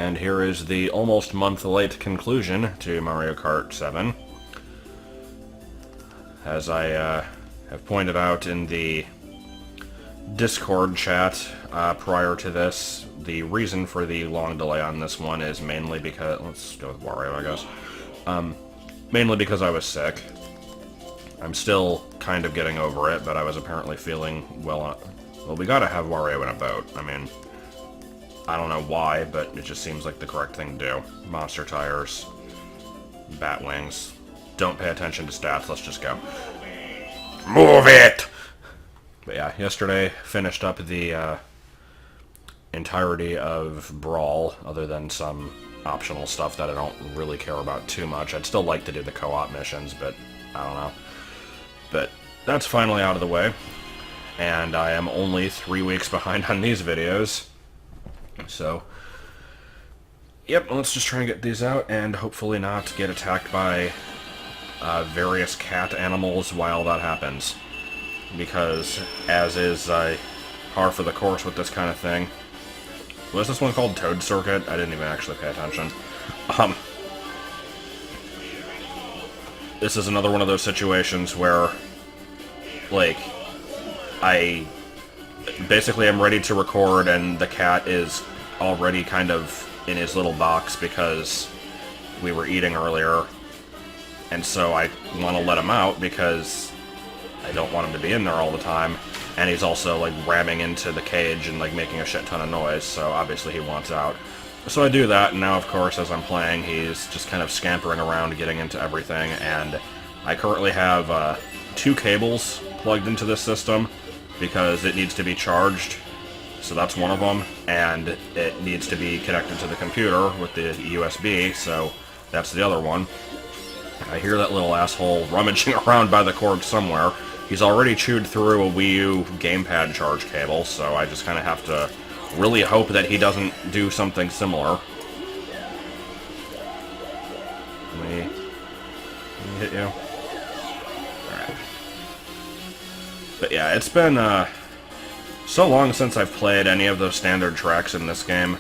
and here is the almost month-late conclusion to Mario Kart 7. As I have pointed out in the Discord chat prior to this, the reason for the long delay on this one is mainly because... Let's go with Wario, I guess. Mainly because I was sick. I'm still kind of getting over it, but I was apparently feeling well, we gotta have Wario in a boat. I mean, I don't know why, but it just seems like the correct thing to do. Monster tires, bat wings. Don't pay attention to stats, let's just go. Move it! But yeah, yesterday finished up the entirety of Brawl, other than some optional stuff that I don't really care about too much. I'd still like to do the co-op missions, but I don't know. But that's finally out of the way, and I am only 3 weeks behind on these videos. So, yep, let's just try and get these out, and hopefully not get attacked by various cat animals while that happens. Because, as is par for the course with this kind of thing... Was this one called Toad Circuit? I didn't even actually pay attention. This is another one of those situations where, like, I basically am ready to record and the cat is already kind of in his little box because we were eating earlier, and so I want to let him out because I don't want him to be in there all the time, and he's also, like, ramming into the cage and, like, making a shit ton of noise, so obviously he wants out. So I do that, and now, of course, as I'm playing, he's just kind of scampering around, getting into everything, and I currently have 2 cables plugged into this system, because it needs to be charged, so that's one of them, and it needs to be connected to the computer with the USB, so that's the other one. I hear that little asshole rummaging around by the cord somewhere. He's already chewed through a Wii U gamepad charge cable, so I just kind of have to really hope that he doesn't do something similar. Let me hit you. Alright. But yeah, it's been so long since I've played any of those standard tracks in this game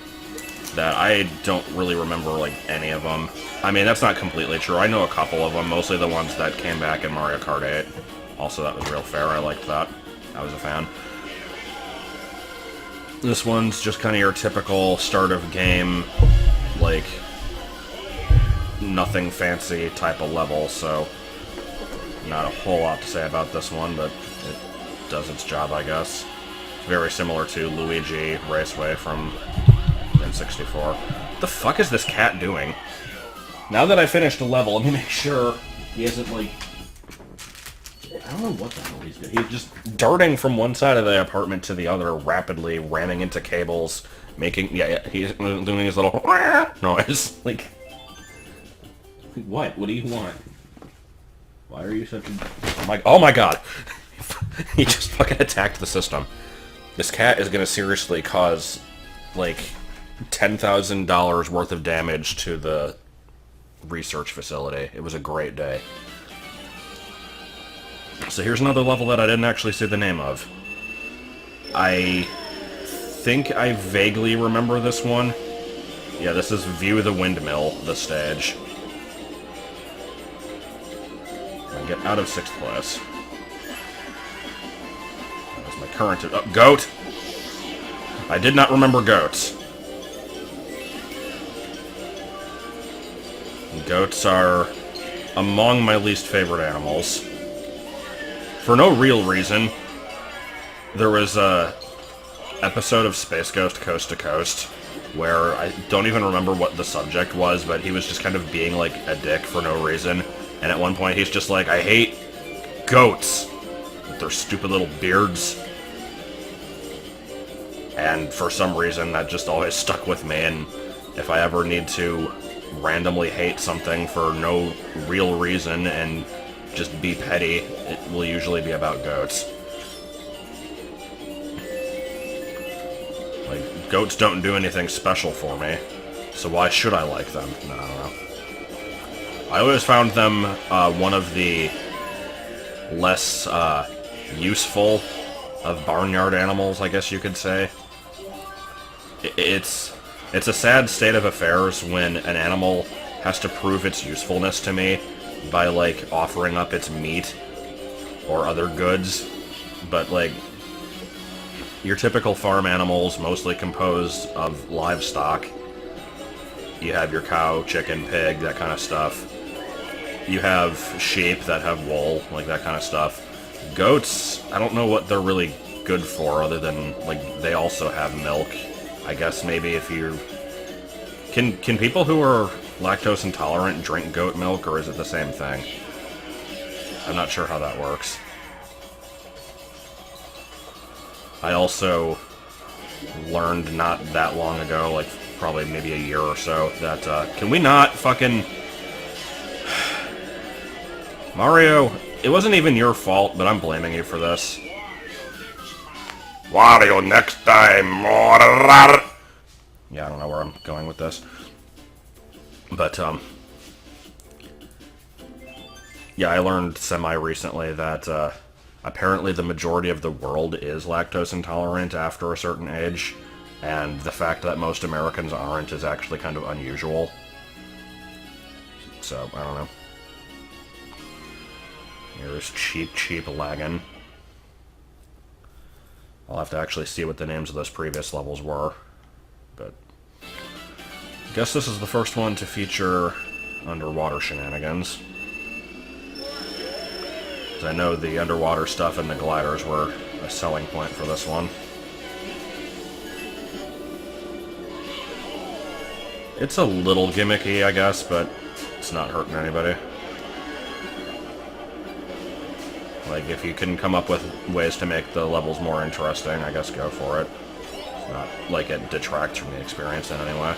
that I don't really remember, like, any of them. I mean, that's not completely true. I know a couple of them, mostly the ones that came back in Mario Kart 8. Also, that was real fair. I liked that. I was a fan. This one's just kind of your typical start of game, like, nothing fancy type of level, so not a whole lot to say about this one, but it does its job, I guess. It's very similar to Luigi Raceway from N64. What the fuck is this cat doing? Now that I finished the level, let me make sure he isn't, like... I don't know what the hell he's doing. He's just darting from one side of the apartment to the other, rapidly ramming into cables, making... Yeah, he's doing his little noise. Like... What? What do you want? Why are you such a... Oh my god! He just fucking attacked the system. This cat is gonna seriously cause, like, $10,000 worth of damage to the research facility. It was a great day. So here's another level that I didn't actually see the name of. I think I vaguely remember this one. Yeah, this is View the Windmill, the stage. I get out of 6th place. That's my current... Oh, goat! I did not remember goats. Goats are among my least favorite animals. For no real reason. There was a episode of Space Ghost Coast to Coast where I don't even remember what the subject was, but he was just kind of being like a dick for no reason. And at one point he's just like, I hate goats with their stupid little beards. And for some reason that just always stuck with me, and if I ever need to randomly hate something for no real reason and just be petty, it will usually be about goats. Like, goats don't do anything special for me, so why should I like them? No, I don't know. I always found them one of the less useful of barnyard animals, I guess you could say. It's It's a sad state of affairs when an animal has to prove its usefulness to me by, like, offering up its meat or other goods. But, like, your typical farm animals, mostly composed of livestock. You have your cow, chicken, pig, that kind of stuff. You have sheep that have wool, like that kind of stuff. Goats, I don't know what they're really good for, other than, like, they also have milk. I guess maybe if you... Can people who are lactose intolerant drink goat milk, or is it the same thing? I'm not sure how that works. I also learned not that long ago, like probably maybe a year or so, that, can we not fucking... Mario, it wasn't even your fault, but I'm blaming you for this. Wario, next time! Yeah, I don't know where I'm going with this. But, yeah, I learned semi-recently that, apparently the majority of the world is lactose intolerant after a certain age, and the fact that most Americans aren't is actually kind of unusual. So, I don't know. Here's Cheep Lagoon. I'll have to actually see what the names of those previous levels were, but... I guess this is the first one to feature underwater shenanigans. Because I know the underwater stuff and the gliders were a selling point for this one. It's a little gimmicky, I guess, but it's not hurting anybody. Like, if you can come up with ways to make the levels more interesting, I guess go for it. It's not like it detracts from the experience in any way.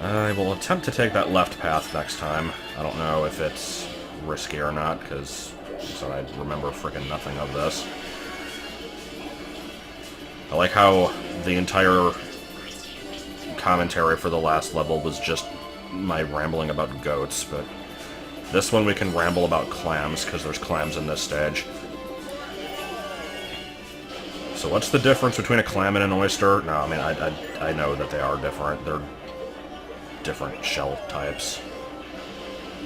I will attempt to take that left path next time. I don't know if it's risky or not, because I remember freaking nothing of this. I like how the entire commentary for the last level was just my rambling about goats, but this one we can ramble about clams, because there's clams in this stage. So what's the difference between a clam and an oyster? No, I mean, I know that they are different. They're different shell types.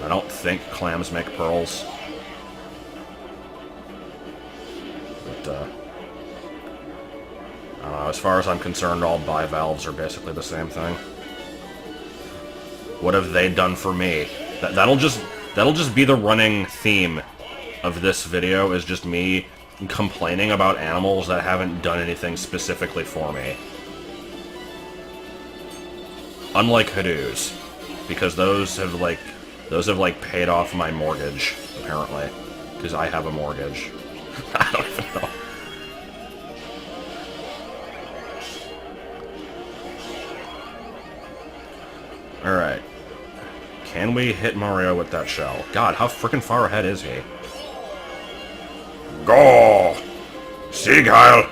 I don't think clams make pearls. But, I don't know, as far as I'm concerned, all bivalves are basically the same thing. What have they done for me? That'll just be the running theme of this video, is just me complaining about animals that haven't done anything specifically for me. Unlike Hadoos, because those have paid off my mortgage, apparently. Because I have a mortgage. I don't even know. Alright. Can we hit Mario with that shell? God, how freaking far ahead is he? Go! Sieg Heil!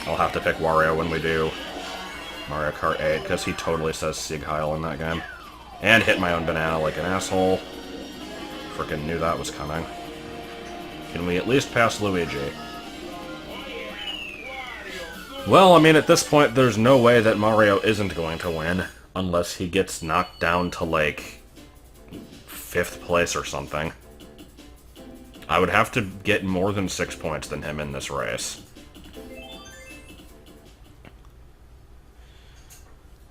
I'll have to pick Wario when we do Mario Kart 8, because he totally says Sieg Heil in that game. And hit my own banana like an asshole. Frickin' knew that was coming. Can we at least pass Luigi? Well, I mean, at this point, there's no way that Mario isn't going to win, unless he gets knocked down to, like, 5th place or something. I would have to get more than 6 points than him in this race.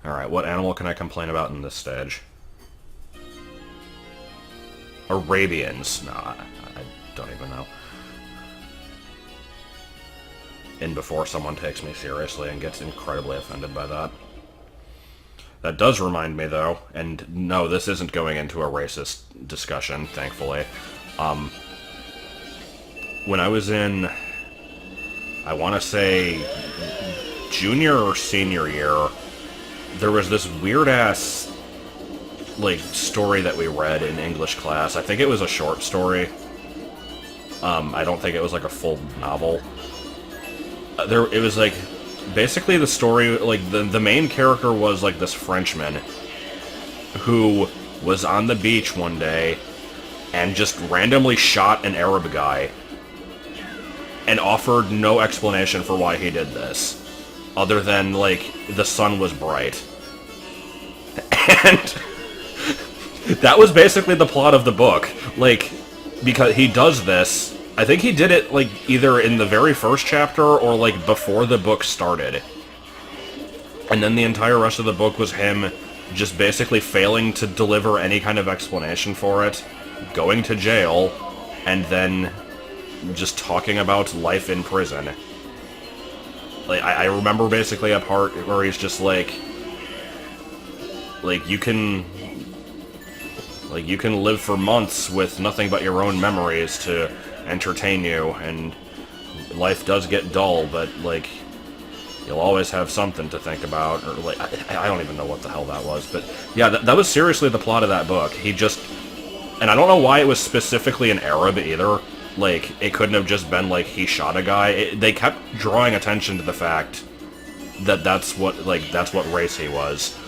Alright, what animal can I complain about in this stage? Arabians. No, I don't even know. In before someone takes me seriously and gets incredibly offended by that. That does remind me, though, and no, this isn't going into a racist discussion, thankfully. When I was in, I want to say, junior or senior year, there was this weird-ass, like, story that we read in English class. I think it was a short story. I don't think it was, like, a full novel. It was, like, basically the story, like, the main character was, like, this Frenchman who was on the beach one day and just randomly shot an Arab guy. and offered no explanation for why he did this, other than, like, the sun was bright. And that was basically the plot of the book. Like, because he does this, I think he did it, like, either in the very first chapter or, like, before the book started. And then the entire rest of the book was him just basically failing to deliver any kind of explanation for it, going to jail, and then just talking about life in prison. Like, I remember basically a part where he's just like, you can live for months with nothing but your own memories to entertain you, and life does get dull, but, like, you'll always have something to think about, or, like, I don't even know what the hell that was, but, yeah, that was seriously the plot of that book. He just, and I don't know why it was specifically in Arab, either. Like, it couldn't have just been, like, he shot a guy. They kept drawing attention to the fact that that's what race he was.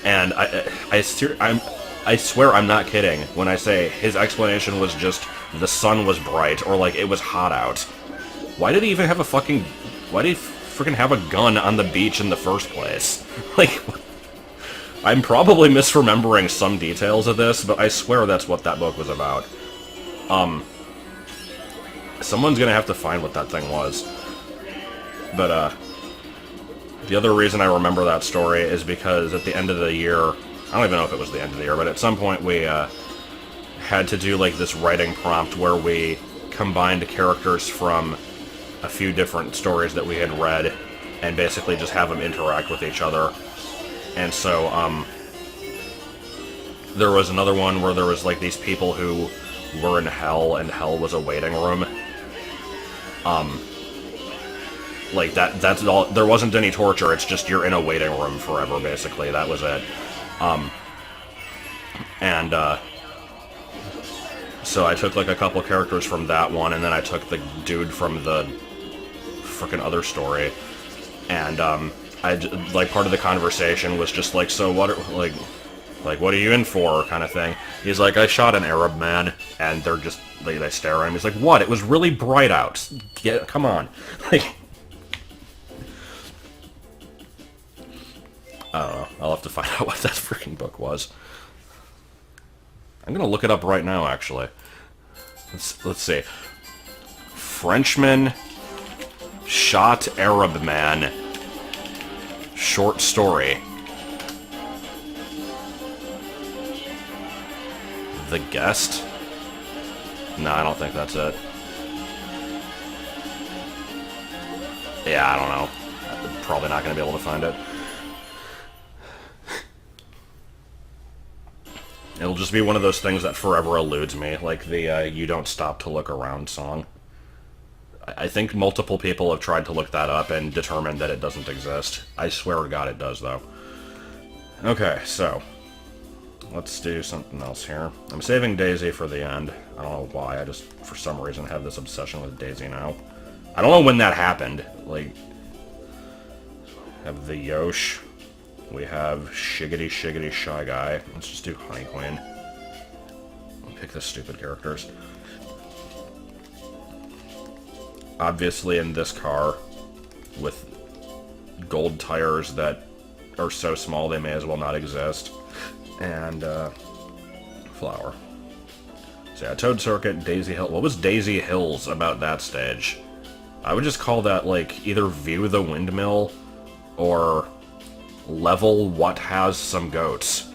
And I swear I'm not kidding when I say his explanation was just the sun was bright, or, like, it was hot out. Why did he even have a fucking... Why did he freaking have a gun on the beach in the first place? Like, I'm probably misremembering some details of this, but I swear that's what that book was about. Someone's gonna have to find what that thing was. But, the other reason I remember that story is because at the end of the year, I don't even know if it was the end of the year, but at some point we, had to do, like, this writing prompt where we combined characters from a few different stories that we had read, and basically just have them interact with each other. And so, there was another one where there was, like, these people who were in hell, and hell was a waiting room. Like, that's all, there wasn't any torture, it's just you're in a waiting room forever, basically, that was it. So I took, like, a couple characters from that one, and then I took the dude from the frickin' other story, and, like, part of the conversation was just like, so what, like, what are you in for, kind of thing. He's like, I shot an Arab man, and they're just, they stare at him. He's like, what? It was really bright out. Come on. Like, I don't know. I'll have to find out what that freaking book was. I'm gonna look it up right now, actually. Let's see. Frenchman shot Arab man. Short story. The Guest? No, I don't think that's it. Yeah, I don't know. I'm probably not going to be able to find it. It'll just be one of those things that forever eludes me, like the You Don't Stop to Look Around song. I think multiple people have tried to look that up and determined that it doesn't exist. I swear to God it does, though. Okay, so let's do something else here. I'm saving Daisy for the end. I don't know why, I just, for some reason, have this obsession with Daisy now. I don't know when that happened. Like, have the Yosh. We have Shiggity Shiggity Shy Guy. Let's just do Honey Queen. I'll pick the stupid characters. Obviously in this car, with gold tires that are so small they may as well not exist. And, Flower. So yeah, Toad Circuit, Daisy Hill. What was Daisy Hills about that stage? I would just call that, like, either View the Windmill, or Level What Has Some Goats.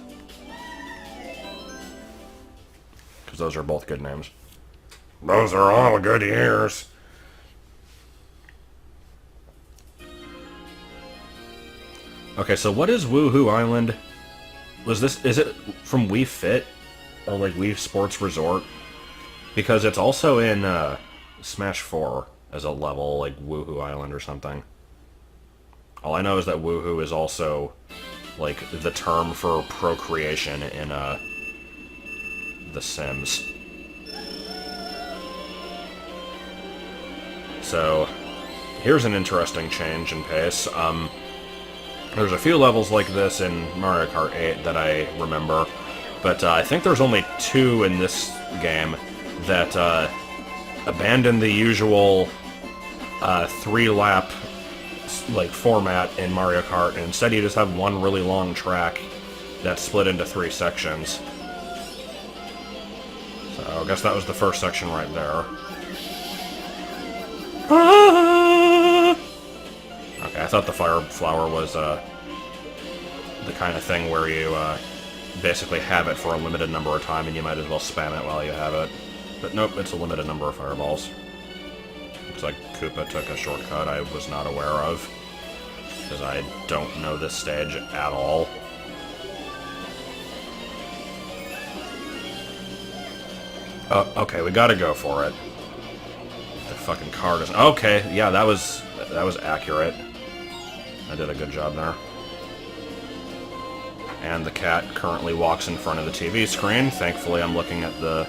Because those are both good names. Those are all good years. Okay, so what is Wuhu Island? Is it from Wii Fit? Or, like, Wii Sports Resort? Because it's also in, Smash 4 as a level, like, Wuhu Island or something. All I know is that Wuhu is also, like, the term for procreation in, The Sims. So, here's an interesting change in pace. There's a few levels like this in Mario Kart 8 that I remember, but I think there's only 2 in this game that abandon the usual 3-lap like format in Mario Kart, and instead you just have one really long track that's split into 3 sections. So I guess that was the first section right there. Okay, I thought the fire flower was the kind of thing where you basically have it for a limited number of time and you might as well spam it while you have it. But nope, it's a limited number of fireballs. Looks like Koopa took a shortcut I was not aware of, because I don't know this stage at all. Okay, we gotta go for it. The fucking car doesn't... Okay, yeah, that was accurate. I did a good job there. And the cat currently walks in front of the TV screen. Thankfully, I'm looking at the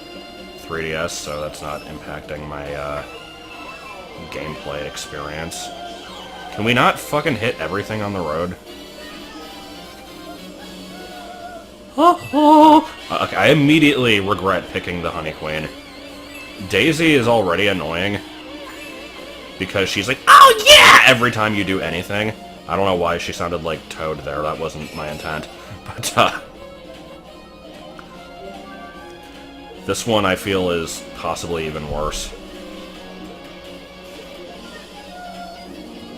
3DS, so that's not impacting my gameplay experience. Can we not fucking hit everything on the road? Okay, I immediately regret picking the Honey Queen. Daisy is already annoying, because she's like, "Oh yeah!" every time you do anything. I don't know why she sounded like Toad there, that wasn't my intent. But, this one I feel is possibly even worse.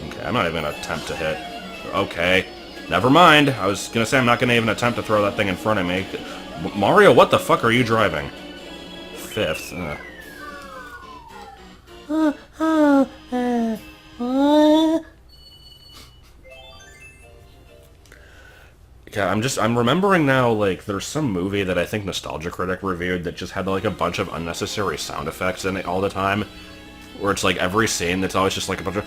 Okay, I'm not even gonna attempt to hit. Okay, never mind. I was gonna say I'm not gonna even attempt to throw that thing in front of me. Mario, what the fuck are you driving? 5th. Yeah, I'm remembering now, like, there's some movie that I think Nostalgia Critic reviewed that just had, like, a bunch of unnecessary sound effects in it all the time. Where it's, like, every scene that's always just, like, a bunch of...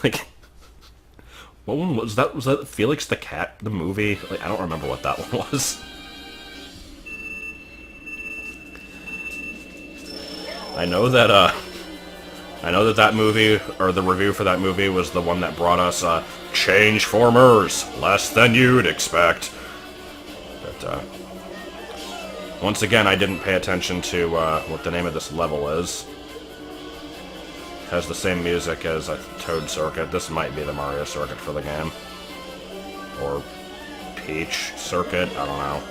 Like... What one was that? Was that Felix the Cat, the movie? Like, I don't remember what that one was. I know that that movie, or the review for that movie, was the one that brought us, Change Formers, less than you'd expect. But, once again, I didn't pay attention to, what the name of this level is. It has the same music as a Toad Circuit. This might be the Mario Circuit for the game. Or Peach Circuit, I don't know.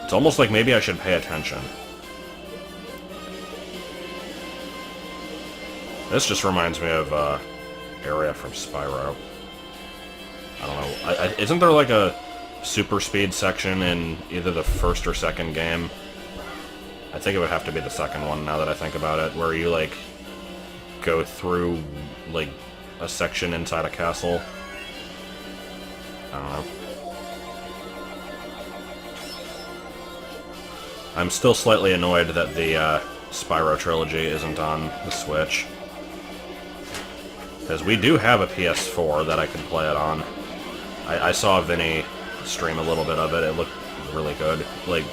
It's almost like maybe I should pay attention. This just reminds me of, area from Spyro. I don't know. Isn't there, like, a super speed section in either the first or second game? I think it would have to be the second one, now that I think about it, where you, like, go through, like, a section inside a castle. I don't know. I'm still slightly annoyed that the, Spyro trilogy isn't on the Switch. Because we do have a PS4 that I can play it on. I saw Vinny stream a little bit of it. It looked really good. Like,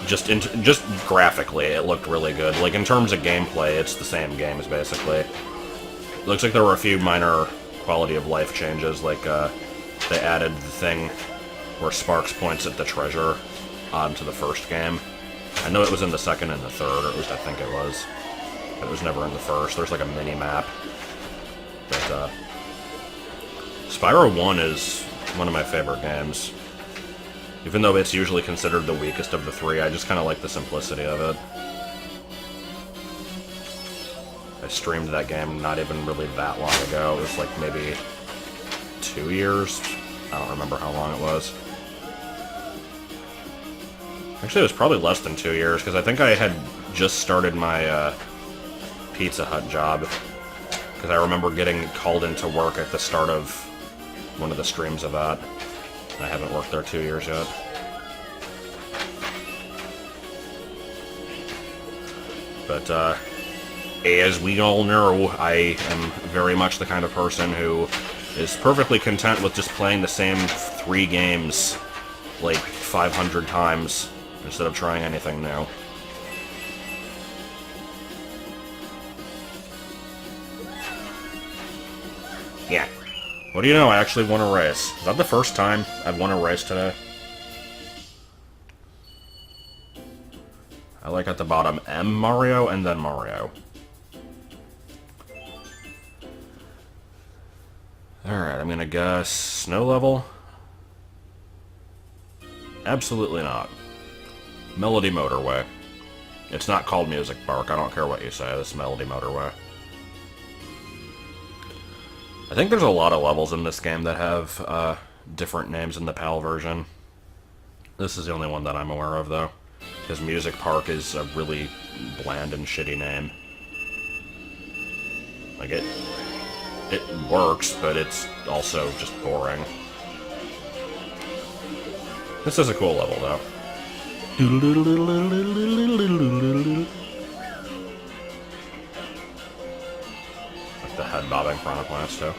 just graphically, it looked really good. Like, in terms of gameplay, it's the same games, basically. Looks like there were a few minor quality of life changes, like, they added the thing where Sparks points at the treasure onto the first game. I know it was in the second and the third, or at least I think it was. But it was never in the first. There's, like, a mini-map. But, Spyro 1 is one of my favorite games. Even though it's usually considered the weakest of the 3, I just kind of like the simplicity of it. I streamed that game not even really that long ago. It was like maybe 2 years. I don't remember how long it was. Actually, it was probably less than 2 years, because I think I had just started my Pizza Hut job. Because I remember getting called into work at the start of one of the streams of that. I haven't worked there 2 years yet. But, as we all know, I am very much the kind of person who is perfectly content with just playing the same 3 games, like, 500 times, instead of trying anything new. Yeah. What do you know, I actually won a race. Is that the first time I've won a race today? like at the bottom, M Mario, and then Mario. Alright, I'm gonna guess snow level? Absolutely not. Melody Motorway. It's not called Music Park, I don't care what you say, this is Melody Motorway. I think there's a lot of levels in this game that have different names in the PAL version. This is the only one that I'm aware of, though. Because Music Park is a really bland and shitty name. Like, it works, but it's also just boring. This is a cool level, though. Like the head bobbing Piranha plants, too.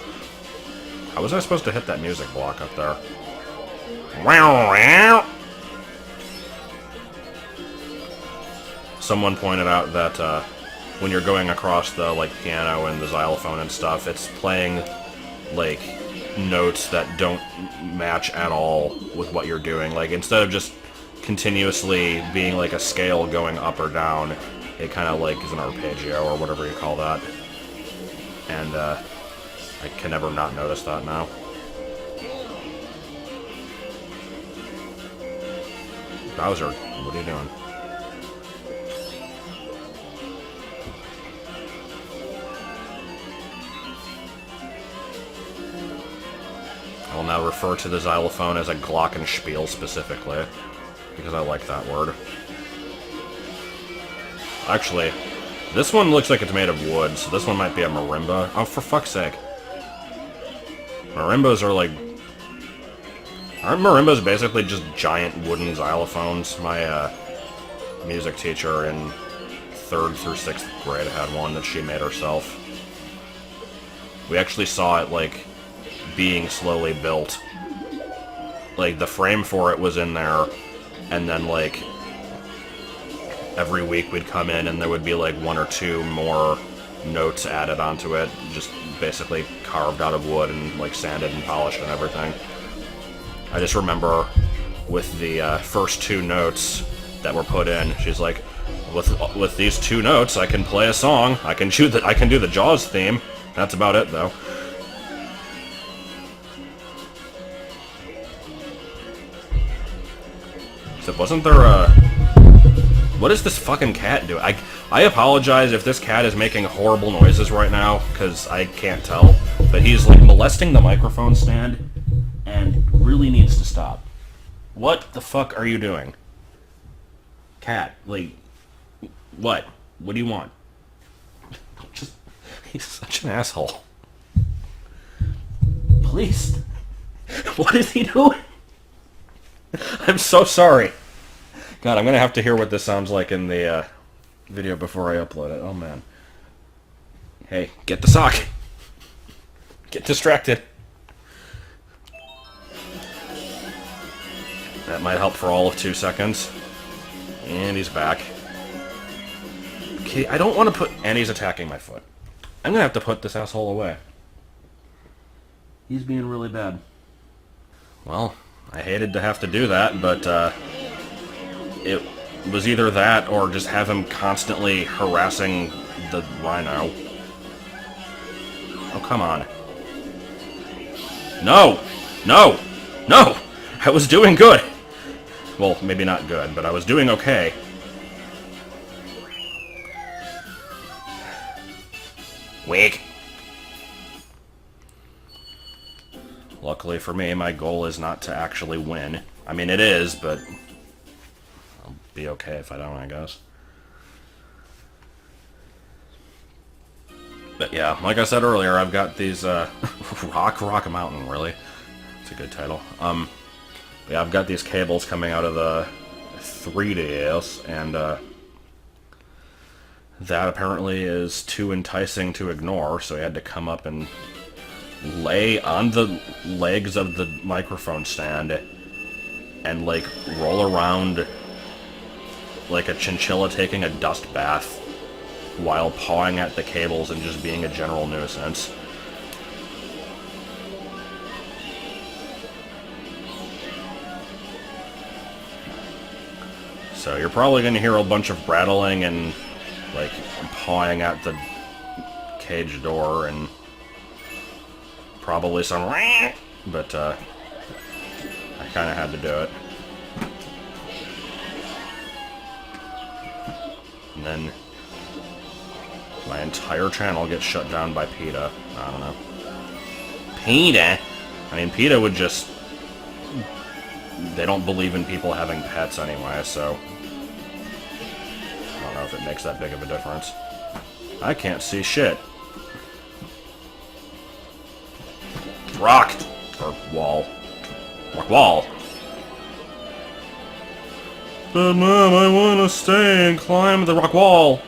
How was I supposed to hit that music block up there? Someone pointed out that when you're going across the piano and the xylophone and stuff, it's playing like notes that don't match at all with what you're doing. Like, instead of just continuously being like a scale going up or down, it kind of like is an arpeggio or whatever you call that. And I can never not notice that now. Bowser, what are you doing? I will now refer to the xylophone as a glockenspiel specifically, because I like that word. Actually, this one looks like it's made of wood, so this one might be a marimba. Oh, for fuck's sake. Marimbas are like... Aren't marimbas basically just giant wooden xylophones? My music teacher in 3rd through 6th grade had one that she made herself. We actually saw it, like, being slowly built. Like, the frame for it was in there, and then, like, every week we'd come in and there would be, like, 1 or 2 more notes added onto it, just basically carved out of wood and, like, sanded and polished and everything. I just remember with the first 2 notes that were put in, she's like, with these 2 notes, I can play a song. I can do the Jaws theme. That's about it, though. So wasn't there a... What is this fucking cat doing? I apologize if this cat is making horrible noises right now, because I can't tell. But he's, like, molesting the microphone stand, and really needs to stop. What the fuck are you doing? Cat, like... What? What do you want? Just... He's such an asshole. Please. What is he doing? I'm so sorry. God, I'm gonna have to hear what this sounds like in the video before I upload it. Oh, man. Hey, get the sock. Get distracted. That might help for all of 2 seconds. And he's back. Okay, I don't want to put... And he's attacking my foot. I'm gonna have to put this asshole away. He's being really bad. Well, I hated to have to do that, but it was either that or just have him constantly harassing the rhino. Oh, come on. No! No! No! I was doing good! Well, maybe not good, but I was doing okay. Weak. Luckily for me, my goal is not to actually win. I mean, it is, but I'll be okay if I don't, I guess. But yeah, like I said earlier, I've got these, Rock Mountain, really. It's a good title. Yeah, I've got these cables coming out of the 3DS, and, that apparently is too enticing to ignore, so I had to come up and lay on the legs of the microphone stand and, like, roll around like a chinchilla taking a dust bath while pawing at the cables and just being a general nuisance. So you're probably going to hear a bunch of rattling and, like, pawing at the cage door and probably some but, I kind of had to do it. And then my entire channel gets shut down by PETA. I don't know. PETA? I mean, PETA would just... They don't believe in people having pets anyway, so... I don't know if it makes that big of a difference. I can't see shit. Rock! Or wall. Rock wall! But Mom, I want to stay and climb the rock wall!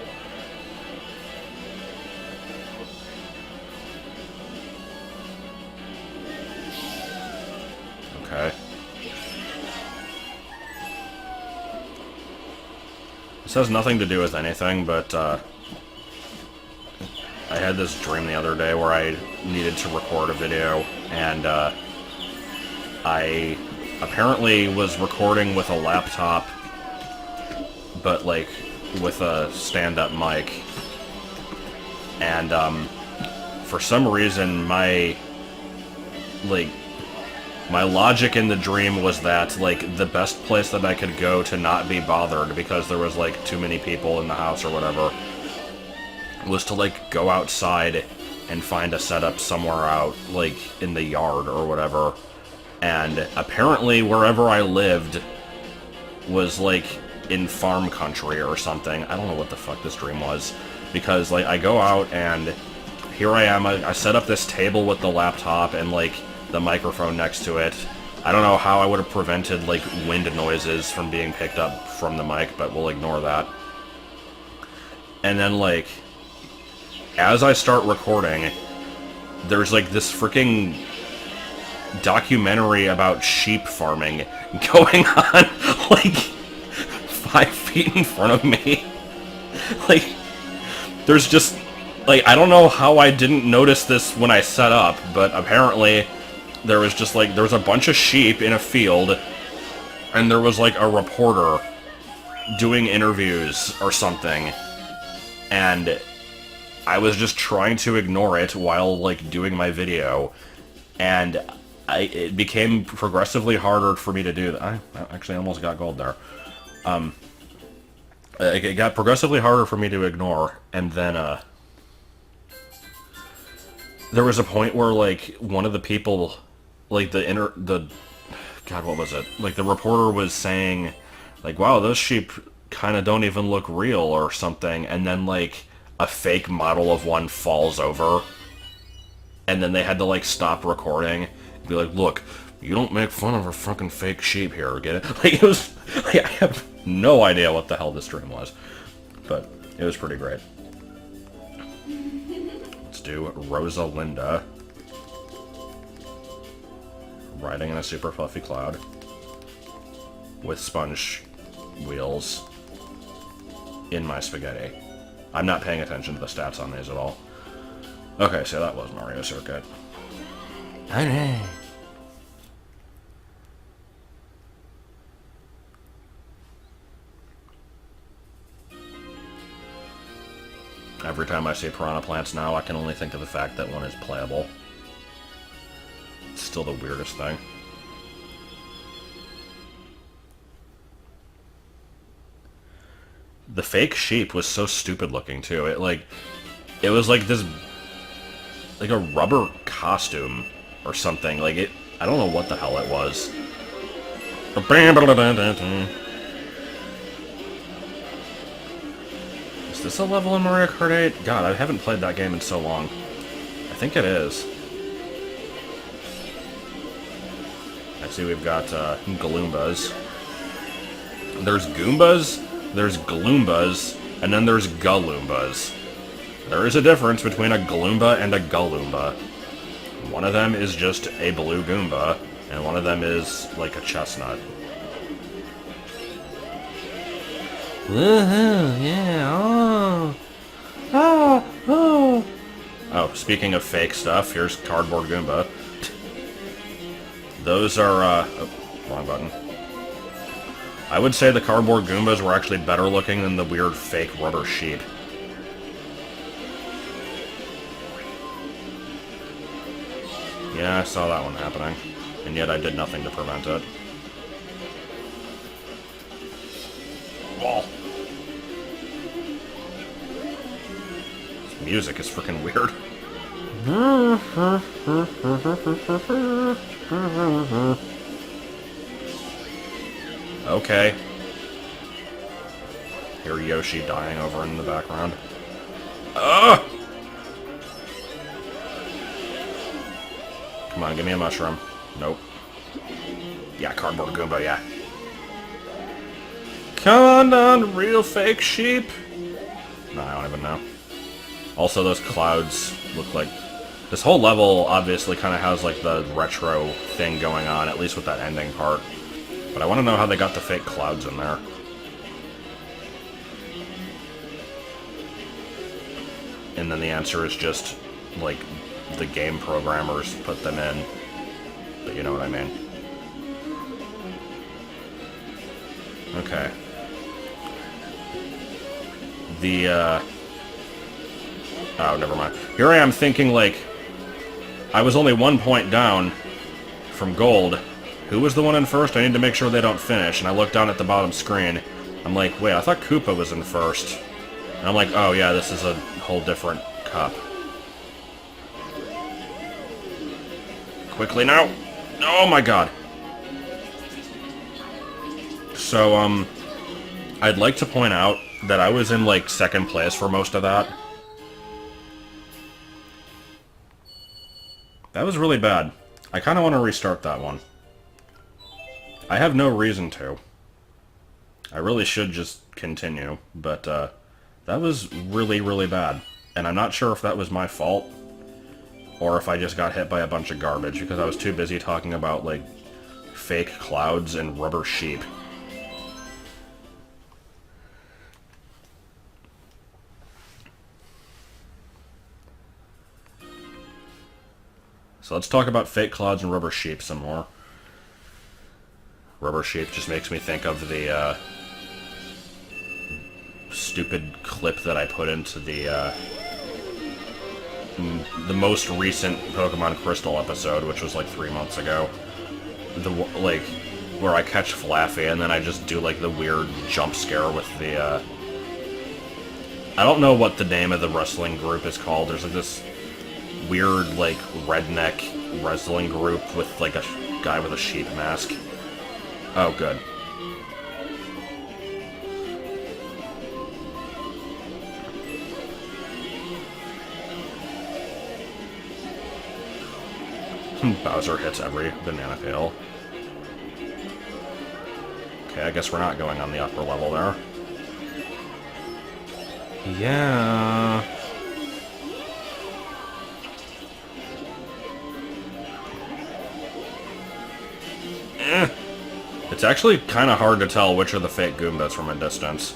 Okay. This has nothing to do with anything, but, I had this dream the other day where I needed to record a video, and, I apparently was recording with a laptop, but, like, with a stand-up mic, and, for some reason, my logic in the dream was that, like, the best place that I could go to not be bothered, because there was, like, too many people in the house or whatever, was to, like, go outside and find a setup somewhere out, like, in the yard or whatever. And apparently wherever I lived was, like, in farm country or something. I don't know what the fuck this dream was. Because, like, I go out and here I am, I set up this table with the laptop and, like, the microphone next to it. I don't know how I would have prevented, like, wind noises from being picked up from the mic, but we'll ignore that. And then, like, as I start recording, there's, like, this freaking documentary about sheep farming going on, like, 5 feet in front of me. Like, there's just, like, I don't know how I didn't notice this when I set up, but apparently there was just, like, there was a bunch of sheep in a field, and there was, like, a reporter doing interviews or something, and I was just trying to ignore it while, like, doing my video, and it became progressively harder for me to do that. I actually almost got gold there. It got progressively harder for me to ignore, and then, there was a point where, like, one of the people, like, God, what was it? Like, the reporter was saying, like, wow, those sheep kind of don't even look real or something, and then, like, a fake model of one falls over, and then they had to, like, stop recording, and be like, look, you don't make fun of a fucking fake sheep here, get it? Like, it was, like, I have no idea what the hell this dream was, but it was pretty great. Let's do Rosalinda riding in a super fluffy cloud with sponge wheels in my spaghetti. I'm not paying attention to the stats on these at all. Okay, so that was Mario Circuit. Alright. Every time I see piranha plants now, I can only think of the fact that one is playable. It's still the weirdest thing. The fake sheep was so stupid looking too. It was like this, like a rubber costume or something. Like it, I don't know what the hell it was. Is this a level in Mario Kart 8? God, I haven't played that game in so long. I think it is. I see we've got Galoombas. There's Goombas, there's Galoombas, and then there's Galoombas. There is a difference between a Galoomba and a Galoomba. One of them is just a blue Goomba, and one of them is like a chestnut. Woohoo, yeah, oh. Oh, oh. Oh, speaking of fake stuff, here's Cardboard Goomba. Those are, oh, wrong button. I would say the cardboard Goombas were actually better looking than the weird fake rubber sheep. Yeah, I saw that one happening, and yet I did nothing to prevent it. Wall. This music is freaking weird. Okay. Hear Yoshi dying over in the background. Ugh! Come on, give me a mushroom. Nope. Yeah, cardboard Goomba, yeah. Come on down, real fake sheep. No, I don't even know. Also, those clouds look like... This whole level obviously kind of has like the retro thing going on, at least with that ending part. But I want to know how they got the fake clouds in there. And then the answer is just, like, the game programmers put them in. But you know what I mean. Okay. Oh, never mind. Here I am thinking, like, I was only 1 point down from gold. Who was the one in first? I need to make sure they don't finish. And I look down at the bottom screen. I'm like, wait, I thought Koopa was in first. And I'm like, oh yeah, this is a whole different cup. Quickly now. Oh my god. So, I'd like to point out that I was in, like, second place for most of that. That was really bad. I kind of want to restart that one. I have no reason to. I really should just continue, but, that was really, really bad. And I'm not sure if that was my fault, or if I just got hit by a bunch of garbage, because I was too busy talking about, like, fake clouds and rubber sheep. So let's talk about fake clouds and rubber sheep some more. Rubber sheep just makes me think of the, stupid clip that I put into the most recent Pokemon Crystal episode, which was like 3 months ago. Like, where I catch Flaffy and then I just do, like, the weird jump scare with the, I don't know what the name of the wrestling group is called. There's, like, this weird, like, redneck wrestling group with, like, a guy with a sheep mask. Oh, good. Bowser hits every banana peel. Okay, I guess we're not going on the upper level there. Yeah... It's actually kind of hard to tell which are the fake Goombas from a distance.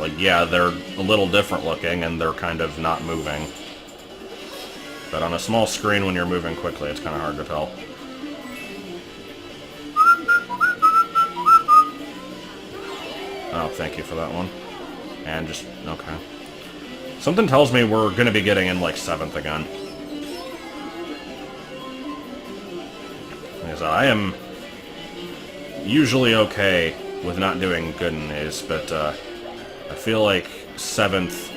Like, yeah, they're a little different looking, and they're kind of not moving. But on a small screen, when you're moving quickly, it's kind of hard to tell. Oh, thank you for that one. And just, okay. Something tells me we're going to be getting in, like, 7th again. Because I am usually okay with not doing good in these, but I feel like 7th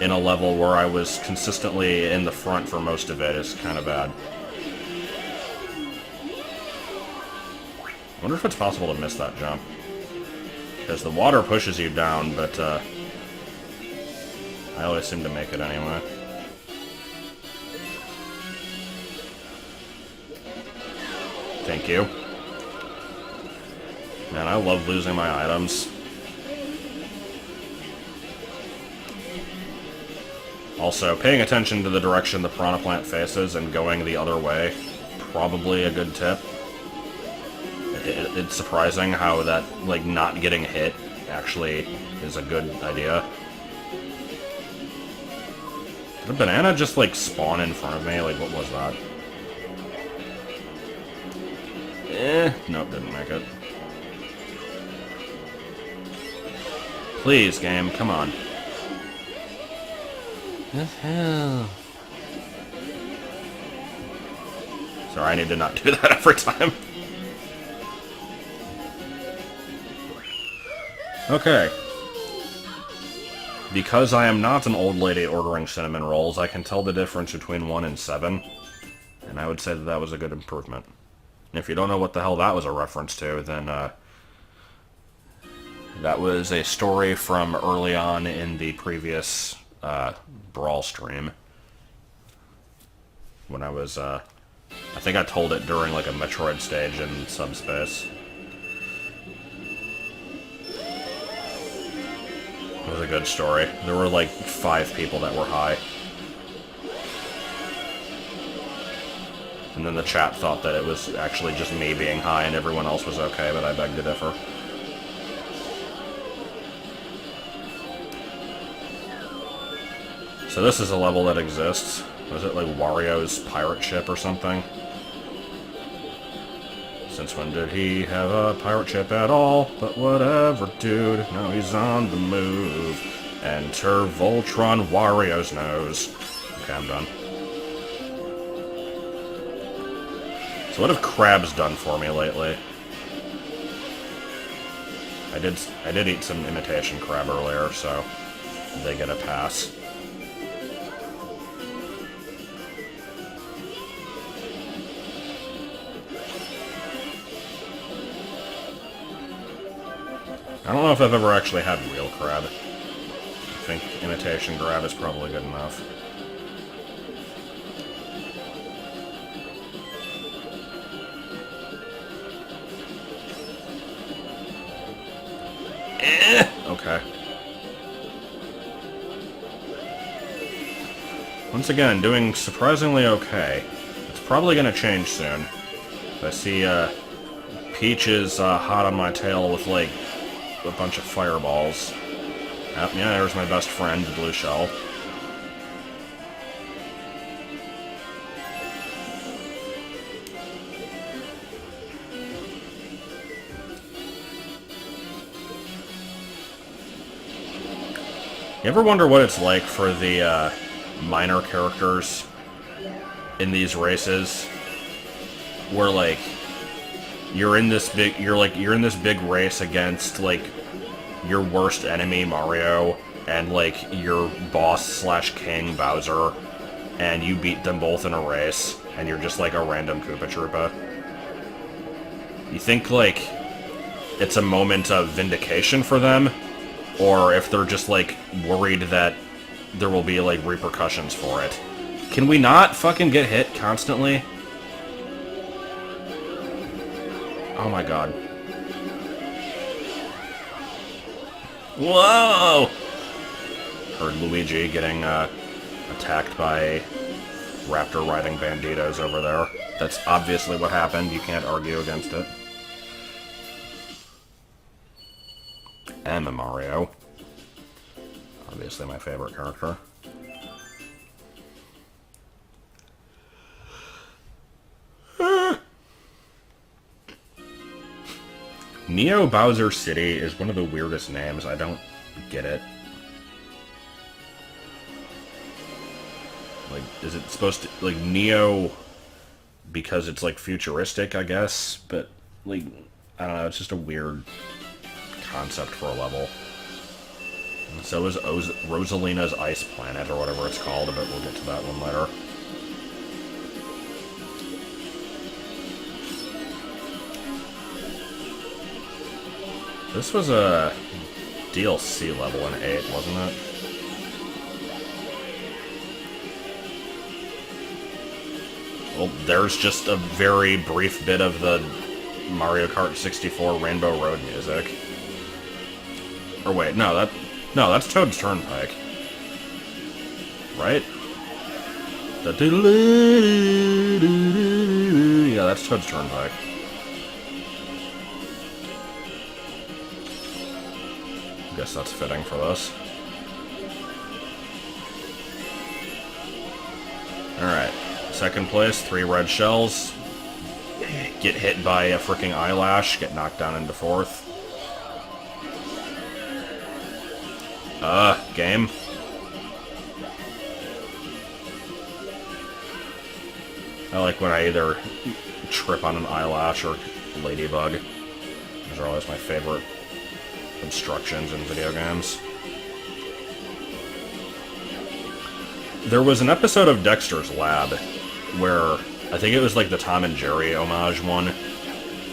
in a level where I was consistently in the front for most of it is kind of bad. I wonder if it's possible to miss that jump. Because the water pushes you down, but I always seem to make it anyway. Thank you. Man, I love losing my items. Also, paying attention to the direction the Piranha Plant faces and going the other way, probably a good tip. It's surprising how that, like, not getting hit actually is a good idea. Did a banana just, like, spawn in front of me? Like, what was that? Nope, didn't make it. Please, game, come on. What the hell? Sorry, I need to not do that every time. Okay. Because I am not an old lady ordering cinnamon rolls, I can tell the difference between 1 and 7. And I would say that that was a good improvement. And if you don't know what the hell that was a reference to, then that was a story from early on in the previous Brawl stream. When I was, I think I told it during like a Metroid stage in Subspace. It was a good story. There were like 5 people that were high. And then the chat thought that it was actually just me being high and everyone else was okay, but I beg to differ. So this is a level that exists. Was it like Wario's pirate ship or something? Since when did he have a pirate ship at all? But whatever, dude. Now he's on the move. Enter Voltron Wario's nose. Okay, I'm done. So what have crabs done for me lately? I did eat some imitation crab earlier, so they get a pass. I don't know if I've ever actually had real crab. I think imitation crab is probably good enough. Okay. Once again, doing surprisingly okay. It's probably gonna change soon. I see, Peach is, hot on my tail with, like, a bunch of fireballs. Oh, yeah, there's my best friend, the blue shell. You ever wonder what it's like for the minor characters in these races, where like you're in this big race against like your worst enemy Mario and like your boss slash king Bowser, and you beat them both in a race, and you're just like a random Koopa Troopa? You think like it's a moment of vindication for them? Or if they're just, like, worried that there will be, like, repercussions for it. Can we not fucking get hit constantly? Oh my god. Whoa! Heard Luigi getting, attacked by raptor-riding banditos over there. That's obviously what happened. You can't argue against it. And Mario. Obviously my favorite character. Neo Bowser City is one of the weirdest names. I don't get it. Like, is it supposed to... like, Neo... because it's, like, futuristic, I guess? But, like, I don't know, it's just a weird concept for a level. And so is Rosalina's Ice Planet, or whatever it's called, but we'll get to that one later. This was a DLC level in 8, wasn't it? Well, there's just a very brief bit of the Mario Kart 64 Rainbow Road music. Or wait, no, that's Toad's Turnpike. Right? Yeah, that's Toad's Turnpike. Guess that's fitting for this. Alright. Second place, 3 red shells. get hit by a freaking eyelash, get knocked down into fourth. Game. I like when I either trip on an eyelash or ladybug. Those are always my favorite obstructions in video games. There was an episode of Dexter's Lab where, I think it was like the Tom and Jerry homage one,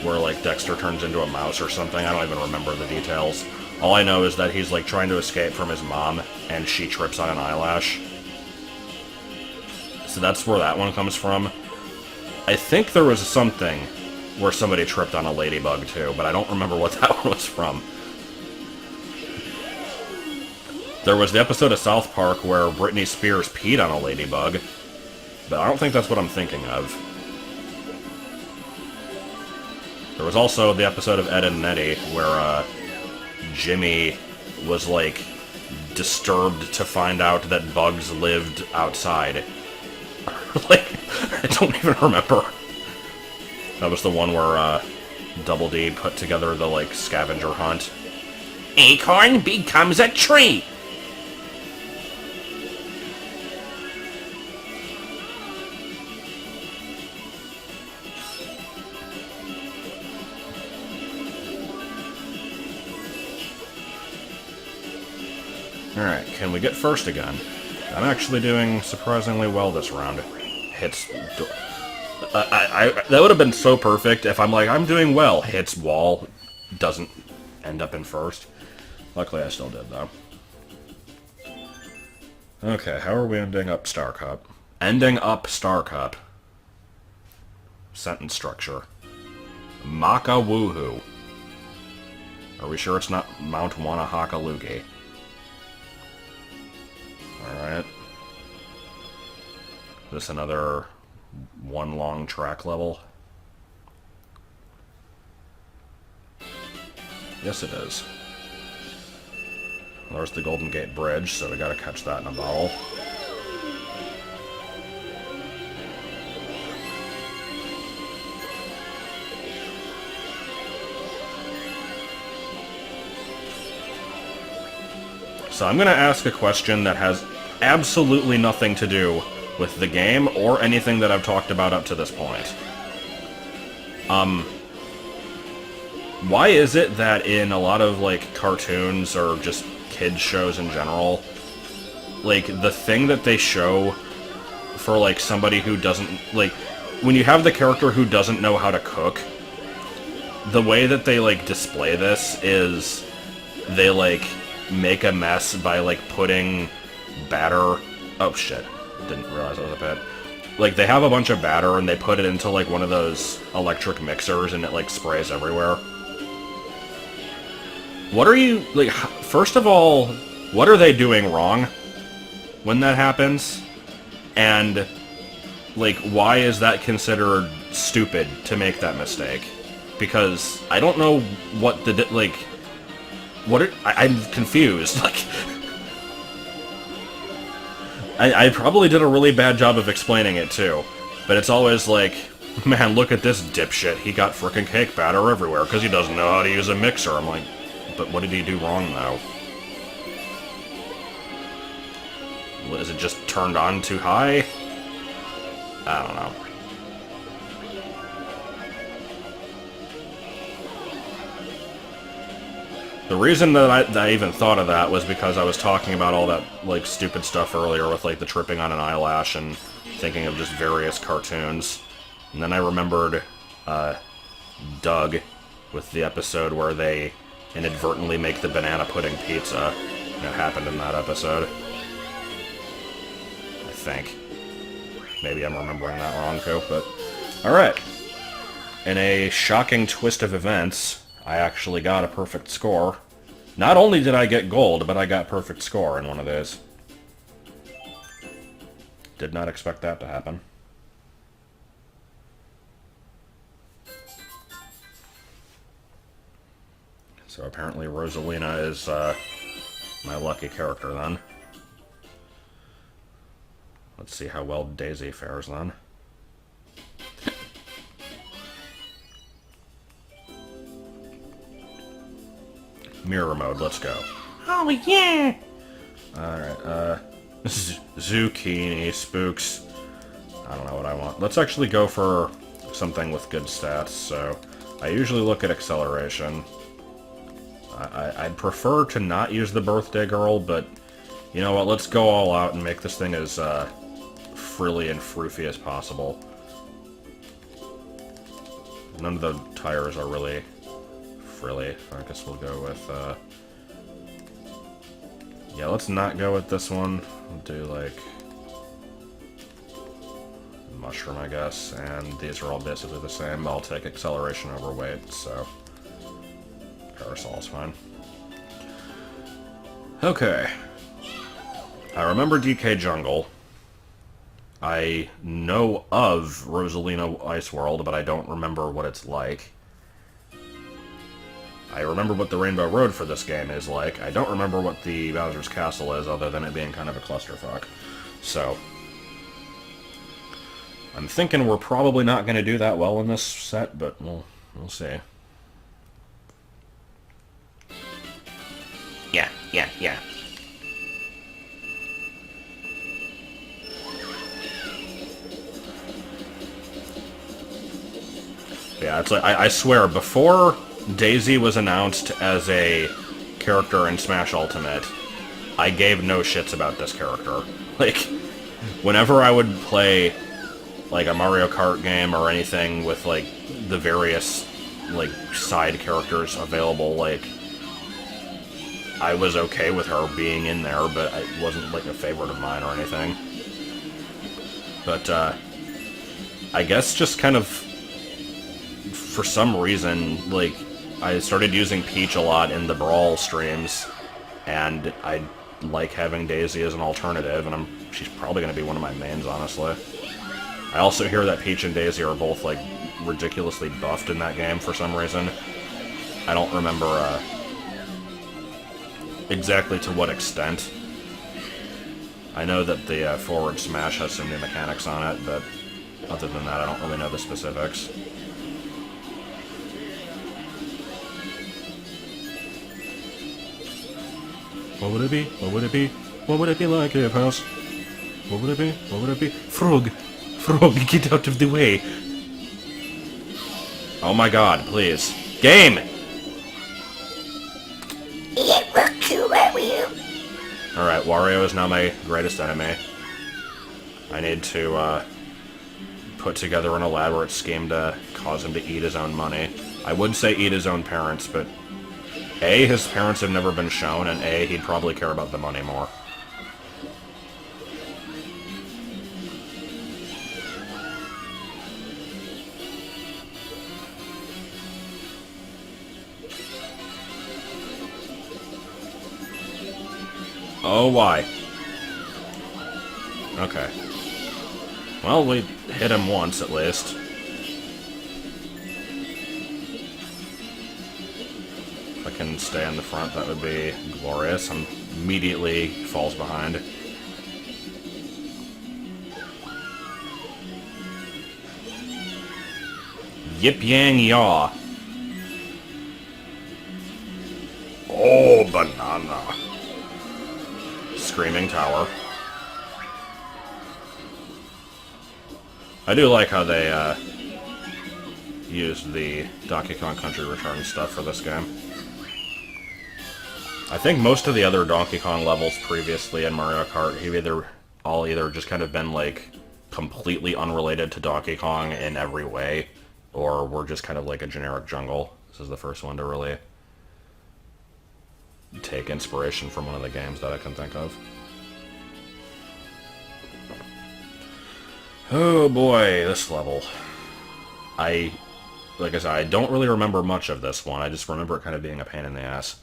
where like Dexter turns into a mouse or something. I don't even remember the details. All I know is that he's like trying to escape from his mom, and she trips on an eyelash. So that's where that one comes from. I think there was something where somebody tripped on a ladybug too, but I don't remember what that one was from. There was the episode of South Park where Britney Spears peed on a ladybug, but I don't think that's what I'm thinking of. There was also the episode of Ed, Edd n Eddy where Jimmy was, like, disturbed to find out that bugs lived outside. Like, I don't even remember. That was the one where Double D put together the, like, scavenger hunt. Acorn becomes a tree! Alright, can we get first again? I'm actually doing surprisingly well this round. Hits... that would have been so perfect if I'm like, I'm doing well. Hits wall, doesn't end up in first. Luckily I still did, though. Okay, how are we ending up Star Cup? Ending up Star Cup. Sentence structure. Maka Wuhu. Are we sure it's not Mount Wanahakalugi? Alright. Is this another one long track level? Yes, it is. There's the Golden Gate Bridge, so we gotta catch that in a bottle. So I'm gonna ask a question that has absolutely nothing to do with the game or anything that I've talked about up to this point. Why is it that in a lot of, like, cartoons or just kids shows in general, like, the thing that they show for, like, somebody who doesn't, like, when you have the character who doesn't know how to cook, the way that they, like, display this is they, like, make a mess by, like, putting batter... Oh, shit. Didn't realize that was a pit. Like, they have a bunch of batter, and they put it into, like, one of those electric mixers, and it, like, sprays everywhere. What are you... Like, first of all, what are they doing wrong when that happens? And, like, why is that considered stupid to make that mistake? Because I don't know what the... Like... I'm confused. Like, I probably did a really bad job of explaining it too, but it's always like, man, look at this dipshit. He got frickin' cake batter everywhere because he doesn't know how to use a mixer. I'm like, but what did he do wrong though? Is it just turned on too high? I don't know. The reason that I even thought of that was because I was talking about all that, like, stupid stuff earlier with, like, the tripping on an eyelash and thinking of just various cartoons. And then I remembered, Doug with the episode where they inadvertently make the banana pudding pizza. And it happened in that episode. I think. Maybe I'm remembering that wrong, too, but... Alright. In a shocking twist of events... I actually got a perfect score. Not only did I get gold, but I got perfect score in one of those. Did not expect that to happen. So apparently Rosalina is my lucky character then. Let's see how well Daisy fares then. mirror mode, let's go. Oh, yeah! Alright, zucchini, spooks. I don't know what I want. Let's actually go for something with good stats, so I usually look at acceleration. I'd prefer to not use the birthday girl, but you know what, let's go all out and make this thing as frilly and froofy as possible. None of the tires are really frilly. I guess we'll go with, yeah, let's not go with this one. We'll do, like, mushroom, I guess, and these are all basically the same. I'll take acceleration over weight, so parasol's fine. Okay. I remember DK Jungle. I know of Rosalina Ice World, but I don't remember what it's like. I remember what the Rainbow Road for this game is like. I don't remember what the Bowser's Castle is, other than it being kind of a clusterfuck. So, I'm thinking we're probably not going to do that well in this set, but we'll see. Yeah. Yeah, it's like, I swear, before Daisy was announced as a character in Smash Ultimate, I gave no shits about this character. Like, whenever I would play, like, a Mario Kart game or anything with, like, the various, like, side characters available, like, I was okay with her being in there, but it wasn't, like, a favorite of mine or anything. But, I guess just kind of, for some reason, like, I started using Peach a lot in the Brawl streams, and I like having Daisy as an alternative, and she's probably going to be one of my mains, honestly. I also hear that Peach and Daisy are both, like, ridiculously buffed in that game for some reason. I don't remember, exactly to what extent. I know that the forward smash has some new mechanics on it, but other than that, I don't really know the specifics. What would it be? What would it be? What would it be like, Cave House? What would it be? What would it be? Frog! Frog, get out of the way! Oh my god, please. Game! Alright, Wario is now my greatest enemy. I need to, put together an elaborate scheme to cause him to eat his own money. I would say eat his own parents, but A, his parents have never been shown, and A, he'd probably care about the money more. Oh, why? Okay. Well, we hit him once, at least. If I can stay in the front, that would be glorious. Immediately falls behind. Yip yang yaw. Oh, banana. Screaming Tower. I do like how they used the Donkey Kong Country Returns stuff for this game. I think most of the other Donkey Kong levels previously in Mario Kart have either just kind of been like completely unrelated to Donkey Kong in every way, or were just kind of like a generic jungle. This is the first one to really take inspiration from one of the games that I can think of. Oh boy, this level. Like I said, I don't really remember much of this one. I just remember it kind of being a pain in the ass.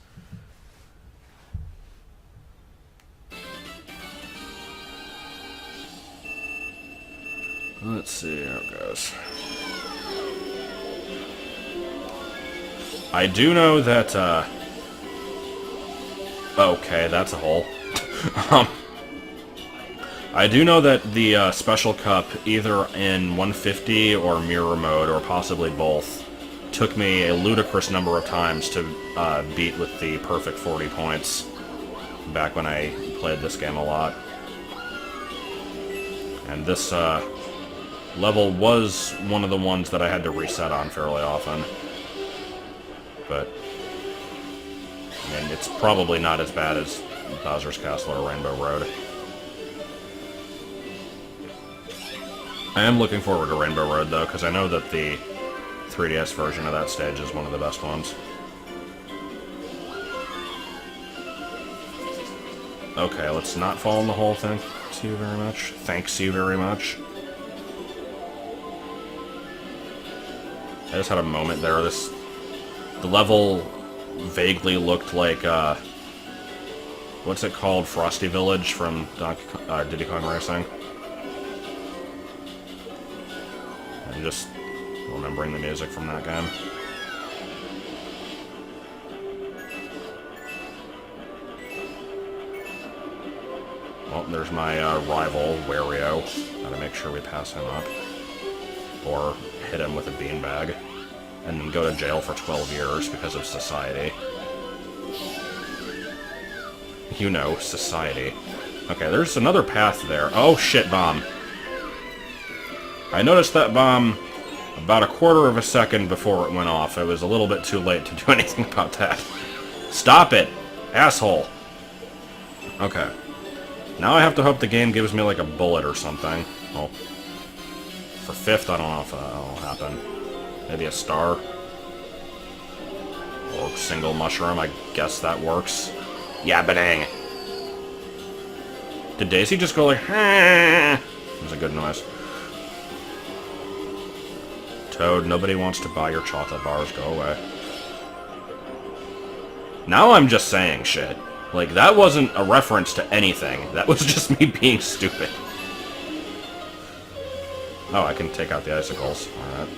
Let's see how it goes. I do know that, okay, that's a hole. I do know that the Special Cup, either in 150 or Mirror Mode, or possibly both, took me a ludicrous number of times to beat with the perfect 40 points back when I played this game a lot. And this level was one of the ones that I had to reset on fairly often. But, I mean, it's probably not as bad as Bowser's Castle or Rainbow Road. I am looking forward to Rainbow Road, though, because I know that the 3DS version of that stage is one of the best ones. Okay, let's not fall in the hole, thank you very much. Thanks you very much. I just had a moment there. The level vaguely looked like, what's it called? Frosty Village from Diddy Kong Racing. I'm just remembering the music from that game. Well, there's my rival, Wario. Gotta make sure we pass him up. Or hit him with a beanbag. And then go to jail for 12 years because of society. You know, society. Okay, there's another path there. Oh, shit, bomb. I noticed that bomb about a quarter of a second before it went off. It was a little bit too late to do anything about that. Stop it, asshole. Okay. Now I have to hope the game gives me, like, a bullet or something. Well, for 5th, I don't know if that'll happen. Maybe a star. Or single mushroom, I guess that works. Yeah, ba-dang. Did Daisy just go like, ah? It was a good noise. Toad, nobody wants to buy your chocolate bars, go away. Now I'm just saying shit. Like, that wasn't a reference to anything. That was just me being stupid. Oh, I can take out the icicles. Alright.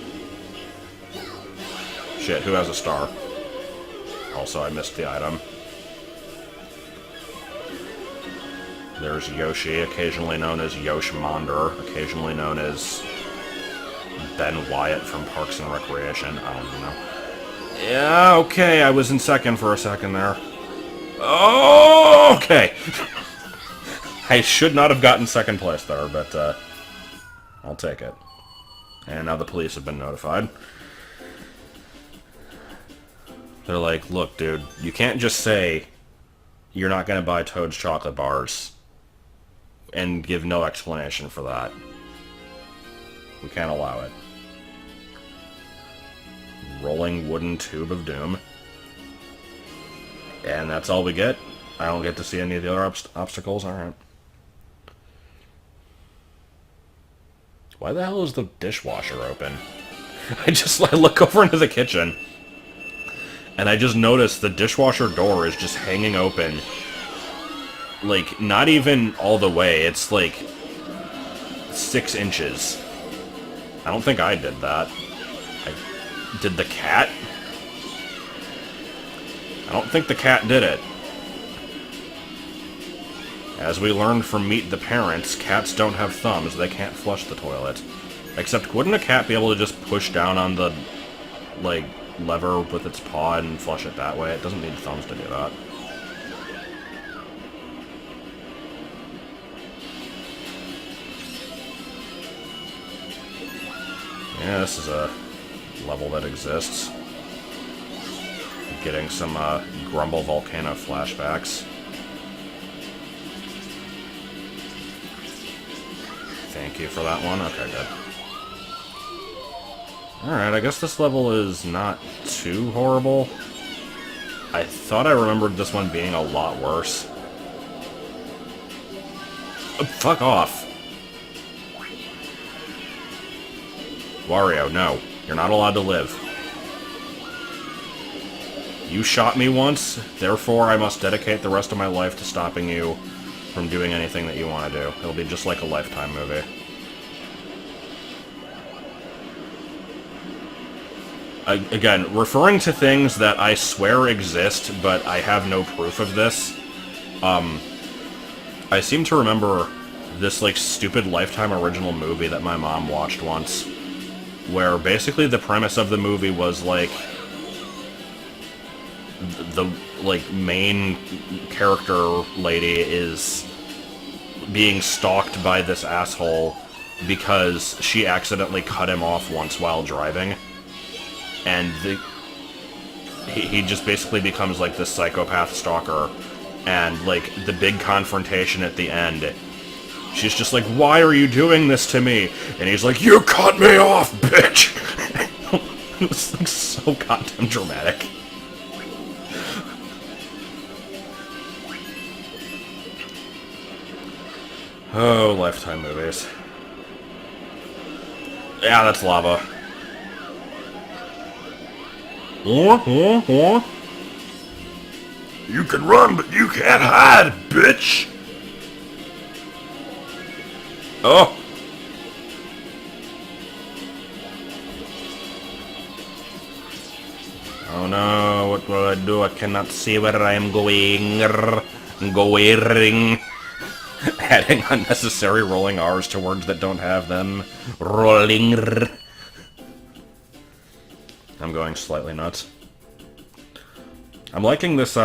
Shit, who has a star? Also, I missed the item. There's Yoshi, occasionally known as Yoshmonder, occasionally known as Ben Wyatt from Parks and Recreation. I don't even know. Yeah, okay, I was in second for a second there. Oh, okay. I should not have gotten second place there, but I'll take it. And now the police have been notified. They're like, look, dude, you can't just say you're not going to buy Toad's chocolate bars and give no explanation for that. We can't allow it. Rolling wooden tube of doom. And that's all we get? I don't get to see any of the other obstacles? Alright. Why the hell is the dishwasher open? I look over into the kitchen, and I just noticed the dishwasher door is just hanging open. Like, not even all the way, it's like 6 inches. I don't think I did that. Did the cat? I don't think the cat did it. As we learned from Meet the Parents, cats don't have thumbs, they can't flush the toilet. Except, wouldn't a cat be able to just push down on the, like, lever with its paw and flush it that way? It doesn't need thumbs to do that. Yeah, this is a level that exists. Getting some Grumble Volcano flashbacks. Thank you for that one. Okay, good. Alright, I guess this level is not too horrible. I thought I remembered this one being a lot worse. Oh, fuck off. Wario, no. You're not allowed to live. You shot me once, therefore I must dedicate the rest of my life to stopping you from doing anything that you want to do. It'll be just like a Lifetime movie. Again, referring to things that I swear exist, but I have no proof of this, I seem to remember this, like, stupid Lifetime original movie that my mom watched once. where basically the premise of the movie was, like, the main character lady is being stalked by this asshole because she accidentally cut him off once while driving, and he just basically becomes like this psychopath stalker, and like the big confrontation at the end, she's just like, "Why are you doing this to me?" And he's like, "You cut me off, bitch!" It was like so goddamn dramatic. Oh, Lifetime movies. Yeah, that's lava. You can run, but you can't hide, bitch! Oh! Oh no, what will I do? I cannot see where I am going. Going. Adding unnecessary rolling R's to words that don't have them. Rolling. I'm going slightly nuts. I'm liking this,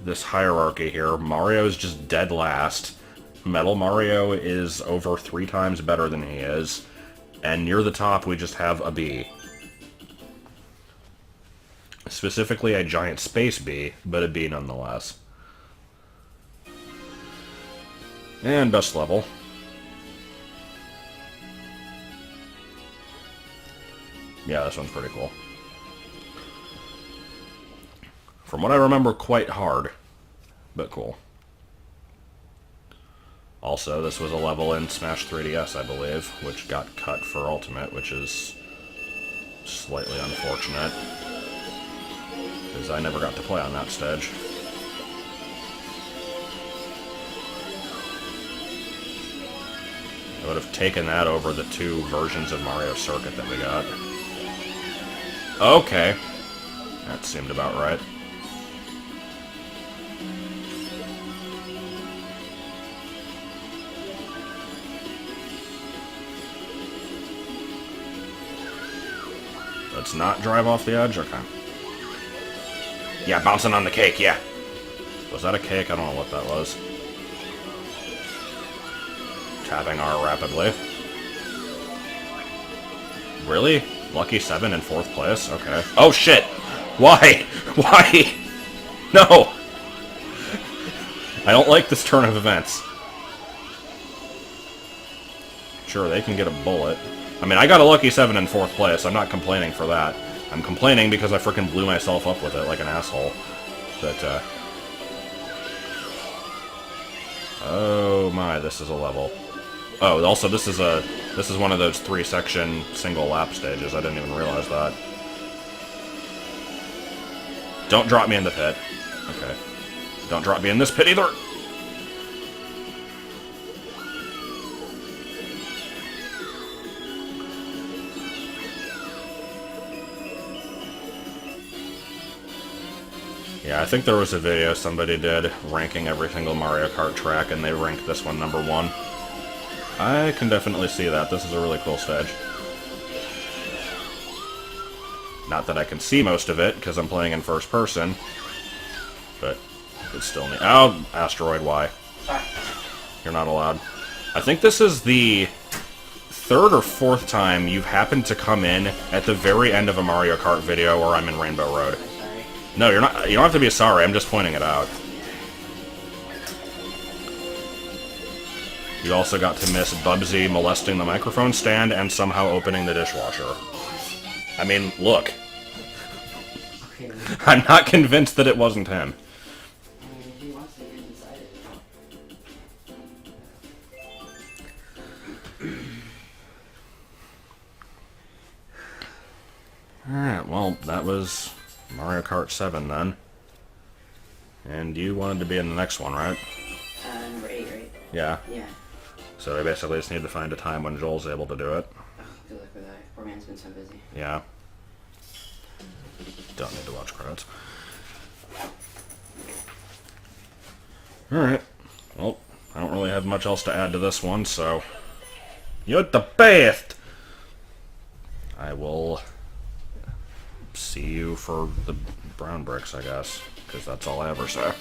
this hierarchy here. Mario's just dead last. Metal Mario is over 3 times better than he is. And near the top, we just have a bee. Specifically a giant space bee, but a bee nonetheless. And best level. Yeah, this one's pretty cool. From what I remember, quite hard, but cool. Also, this was a level in Smash 3DS, I believe, which got cut for Ultimate, which is slightly unfortunate, because I never got to play on that stage. I would have taken that over the 2 versions of Mario Circuit that we got. Okay. That seemed about right. Let's not drive off the edge? Okay. Yeah, bouncing on the cake, yeah. Was that a cake? I don't know what that was. Tapping R rapidly. Really? Lucky 7 in 4th place? Okay. Oh shit! Why? Why? No! I don't like this turn of events. Sure, they can get a bullet. I mean, I got a lucky 7 in 4th place. I'm not complaining for that. I'm complaining because I frickin' blew myself up with it like an asshole. But, oh my, this is a level. Oh, also, this is one of those 3-section single lap stages. I didn't even realize that. Don't drop me in the pit. Okay. Don't drop me in this pit either! Yeah, I think there was a video somebody did ranking every single Mario Kart track, and they ranked this one #1. I can definitely see that. This is a really cool stage. Not that I can see most of it, because I'm playing in first person, but it's still neat. Oh, Asteroid, why? You're not allowed. I think this is the 3rd or 4th time you've happened to come in at the very end of a Mario Kart video where I'm in Rainbow Road. No, you're not. You don't have to be sorry. I'm just pointing it out. You also got to miss Bubsy molesting the microphone stand and somehow opening the dishwasher. I mean, look. I'm not convinced that it wasn't him. He wants to get inside it. Alright, well, that was Mario Kart 7 then. And you wanted to be in the next one, right? Number 8, right? Yeah. Yeah. So they basically just need to find a time when Joel's able to do it. Oh, good luck with that. Poor man's been so busy. Yeah. Don't need to watch credits. Alright. Well, I don't really have much else to add to this one, so... You're the best! I will see you for the brown bricks, I guess, because that's all I ever say.